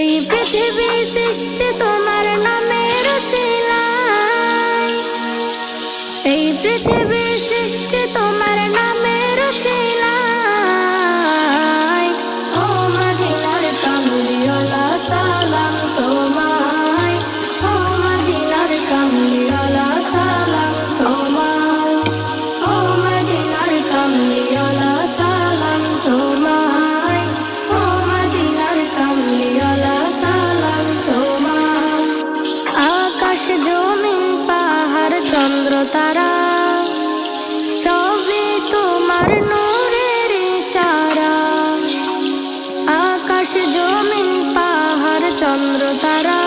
এই পৃথিবী সৃষ্টি তোমার নামের উসিলায়, এই পৃথিবী সৃষ্টি তোমার নামের উসিলায়। ও মদিনার কামলিওয়ালা সালাম তোমায়, ও মদিনার কামলিওয়ালা সালাম তোমায়, ও মদিনার কামলিওয়ালা সালাম তোমায়, ও মদিনার কামলিওয়ালা সালাম তোমায়। আকাশ জমিন পাহাড় চন্দ্র তারা সবই তোমার নূরের ইশারা। আকাশ জমিন পাহাড় চন্দ্র তারা